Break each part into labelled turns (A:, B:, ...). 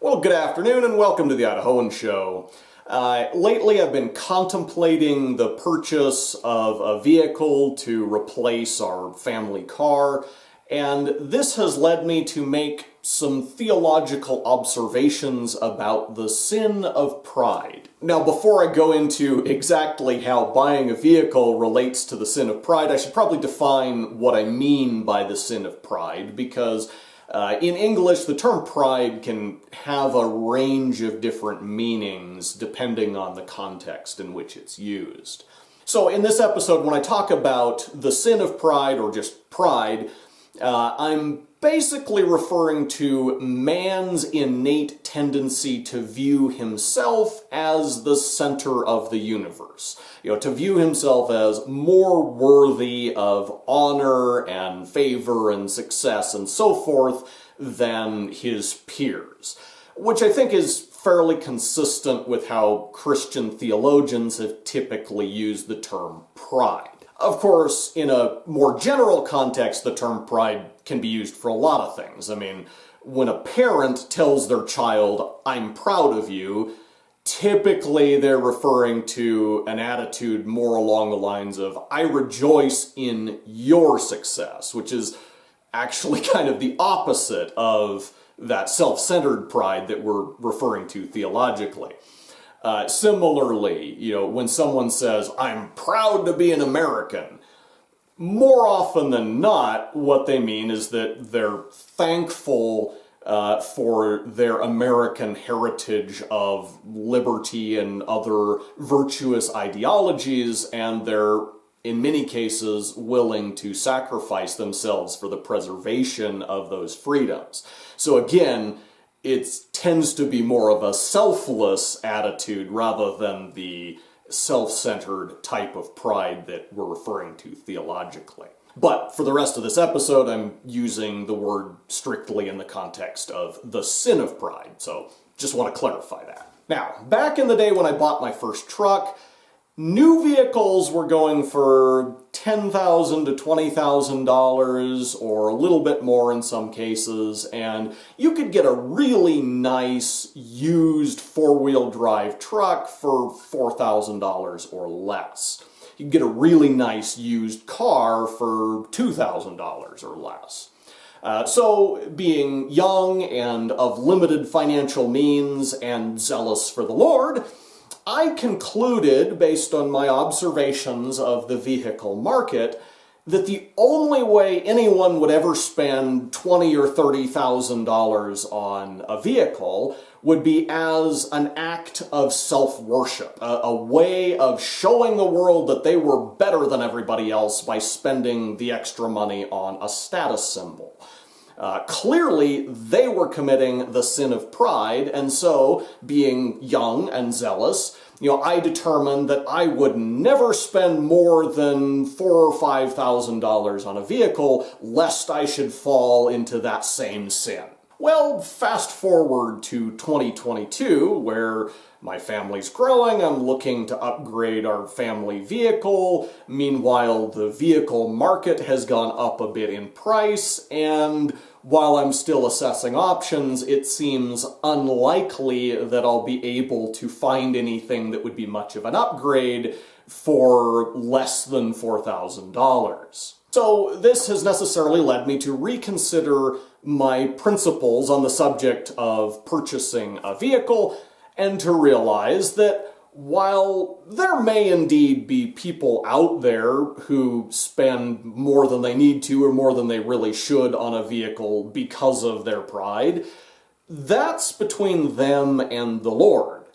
A: Well, good afternoon and welcome to the Idahoan Show. Lately I've been contemplating the purchase of a vehicle to replace our family car, and this has led me to make some theological observations about the sin of pride. Now, before I go into exactly how buying a vehicle relates to the sin of pride, I should probably define what I mean by the sin of pride, because in English, the term pride can have a range of different meanings depending on the context in which it's used. So in this episode, when I talk about the sin of pride, or just pride, I'm basically referring to man's innate tendency to view himself as the center of the universe. To view himself as more worthy of honor and favor and success and so forth than his peers, which I think is fairly consistent with how Christian theologians have typically used the term pride. Of course, in a more general context, the term pride can be used for a lot of things. I mean, when a parent tells their child, "I'm proud of you," typically they're referring to an attitude more along the lines of, "I rejoice in your success," which is actually kind of the opposite of that self-centered pride that we're referring to theologically. Similarly, when someone says, "I'm proud to be an American," more often than not, what they mean is that they're thankful for their American heritage of liberty and other virtuous ideologies, and they're, in many cases, willing to sacrifice themselves for the preservation of those freedoms. So again, it tends to be more of a selfless attitude rather than the self-centered type of pride that we're referring to theologically. But for the rest of this episode, I'm using the word strictly in the context of the sin of pride, so just want to clarify that. Now, back in the day when I bought my first truck, new vehicles were going for $10,000 to $20,000, or a little bit more in some cases, and you could get a really nice used four-wheel drive truck for $4,000 or less. You could get a really nice used car for $2,000 or less. So, being young and of limited financial means and zealous for the Lord, I concluded, based on my observations of the vehicle market, that the only way anyone would ever spend $20,000 or $30,000 on a vehicle would be as an act of self-worship, a way of showing the world that they were better than everybody else by spending the extra money on a status symbol. Clearly, they were committing the sin of pride, and so, being young and zealous, I determined that I would never spend more than $4,000 or $5,000 on a vehicle, lest I should fall into that same sin. Well, fast forward to 2022, where my family's growing, I'm looking to upgrade our family vehicle. Meanwhile, the vehicle market has gone up a bit in price, and while I'm still assessing options, it seems unlikely that I'll be able to find anything that would be much of an upgrade for less than $4,000. So this has necessarily led me to reconsider my principles on the subject of purchasing a vehicle, and to realize that while there may indeed be people out there who spend more than they need to or more than they really should on a vehicle because of their pride, that's between them and the Lord.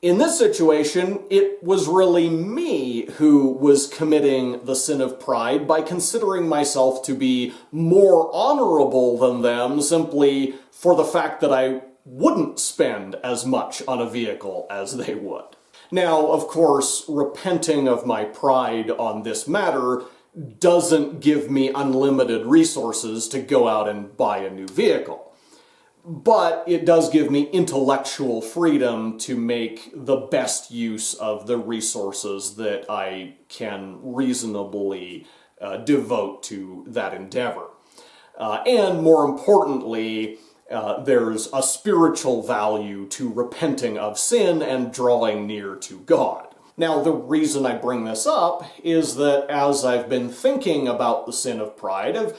A: In this situation, it was really me who was committing the sin of pride by considering myself to be more honorable than them simply for the fact that I wouldn't spend as much on a vehicle as they would. Now, of course, repenting of my pride on this matter doesn't give me unlimited resources to go out and buy a new vehicle. But it does give me intellectual freedom to make the best use of the resources that I can reasonably devote to that endeavor. And more importantly, There's a spiritual value to repenting of sin and drawing near to God. Now, the reason I bring this up is that as I've been thinking about the sin of pride, I've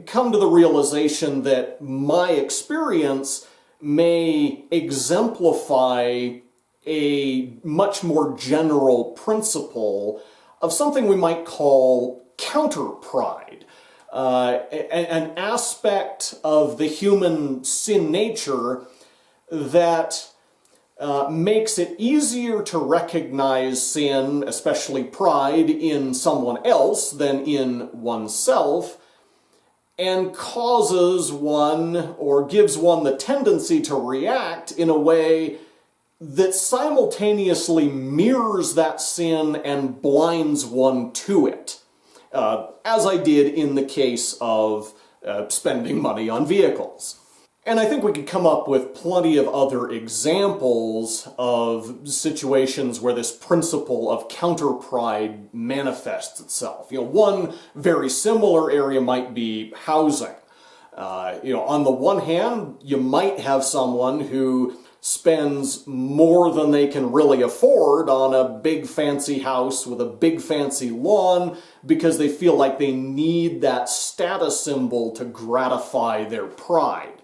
A: come to the realization that my experience may exemplify a much more general principle of something we might call counterpride. An aspect of the human sin nature that makes it easier to recognize sin, especially pride, in someone else than in oneself, and causes one or gives one the tendency to react in a way that simultaneously mirrors that sin and blinds one to it, as I did in the case of spending money on vehicles. And I think we could come up with plenty of other examples of situations where this principle of counterpride manifests itself. One very similar area might be housing. On the one hand, you might have someone who spends more than they can really afford on a big fancy house with a big fancy lawn because they feel like they need that status symbol to gratify their pride.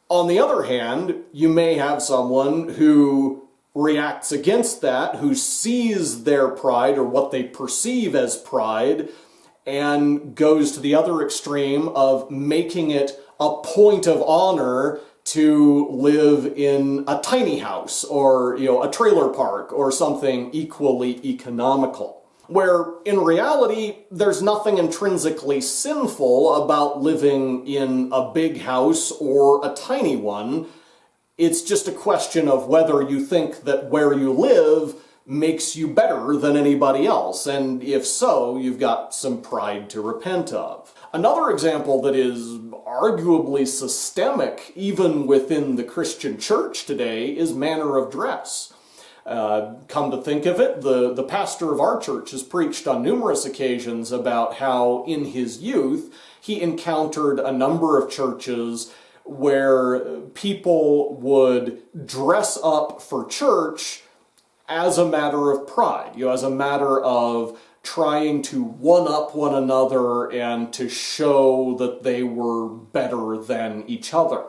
A: On the other hand, you may have someone who reacts against that, who sees their pride or what they perceive as pride and goes to the other extreme of making it a point of honor to live in a tiny house or, a trailer park or something equally economical. Where in reality, there's nothing intrinsically sinful about living in a big house or a tiny one. It's just a question of whether you think that where you live makes you better than anybody else, and if so, you've got some pride to repent of. Another example that is arguably systemic, even within the Christian church today, is manner of dress. Come to think of it, the pastor of our church has preached on numerous occasions about how in his youth he encountered a number of churches where people would dress up for church as a matter of pride, as a matter of trying to one-up one another and to show that they were better than each other.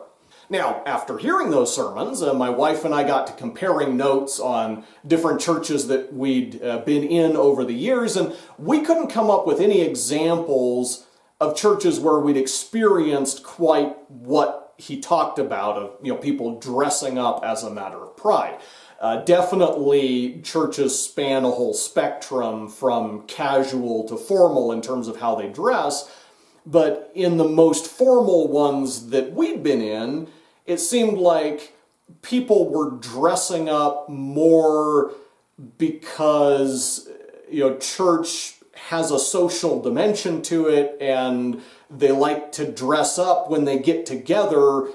A: Now, after hearing those sermons, my wife and I got to comparing notes on different churches that we'd been in over the years, and we couldn't come up with any examples of churches where we'd experienced quite what he talked about, of people dressing up as a matter of pride. Definitely churches span a whole spectrum from casual to formal in terms of how they dress, but in the most formal ones that we'd been in, it seemed like people were dressing up more because, church has a social dimension to it, and they like to dress up when they get together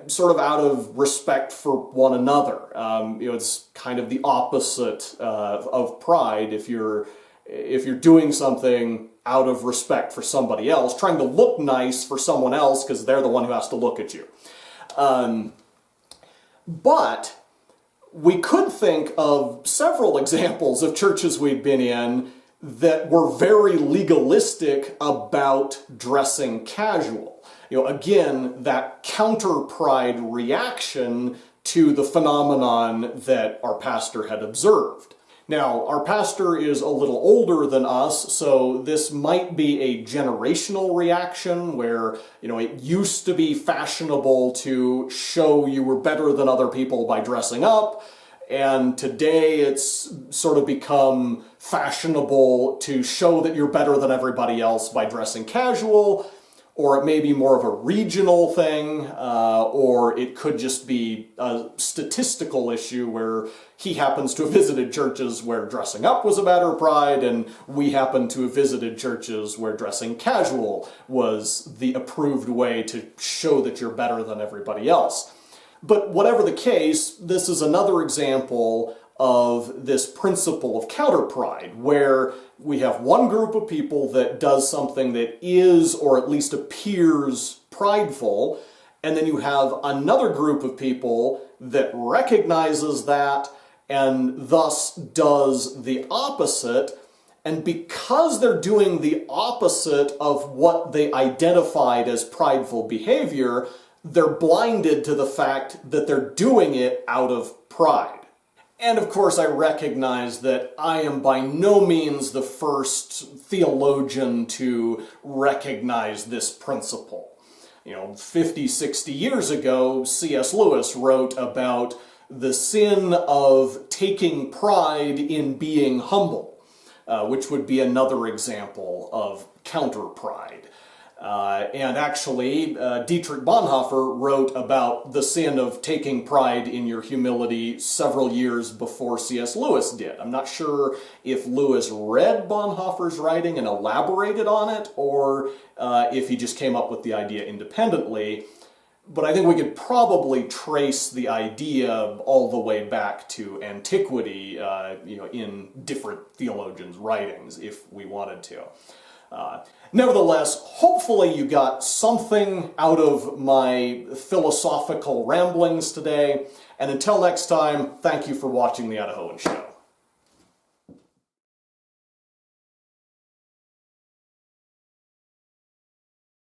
A: sort of out of respect for one another. It's kind of the opposite of pride. If you're doing something out of respect for somebody else, trying to look nice for someone else because they're the one who has to look at you. But we could think of several examples of churches we've been in that were very legalistic about dressing casual. Again, that counter-pride reaction to the phenomenon that our pastor had observed. Now, our pastor is a little older than us, so this might be a generational reaction where, it used to be fashionable to show you were better than other people by dressing up, and today it's sort of become fashionable to show that you're better than everybody else by dressing casual, or it may be more of a regional thing, or it could just be a statistical issue where he happens to have visited churches where dressing up was a matter of pride, and we happen to have visited churches where dressing casual was the approved way to show that you're better than everybody else. But whatever the case, this is another example of this principle of counterpride, where we have one group of people that does something that is, or at least appears, prideful, And then you have another group of people that recognizes that and thus does the opposite. And because they're doing the opposite of what they identified as prideful behavior, they're blinded to the fact that they're doing it out of pride. And of course, I recognize that I am by no means the first theologian to recognize this principle. 50, 60 years ago, C.S. Lewis wrote about the sin of taking pride in being humble, which would be another example of counterpride. And actually, Dietrich Bonhoeffer wrote about the sin of taking pride in your humility several years before C.S. Lewis did. I'm not sure if Lewis read Bonhoeffer's writing and elaborated on it, or if he just came up with the idea independently. But I think we could probably trace the idea all the way back to antiquity, in different theologians' writings, if we wanted to. Nevertheless, hopefully you got something out of my philosophical ramblings today, and until next time, thank you for watching The Idahoan Show.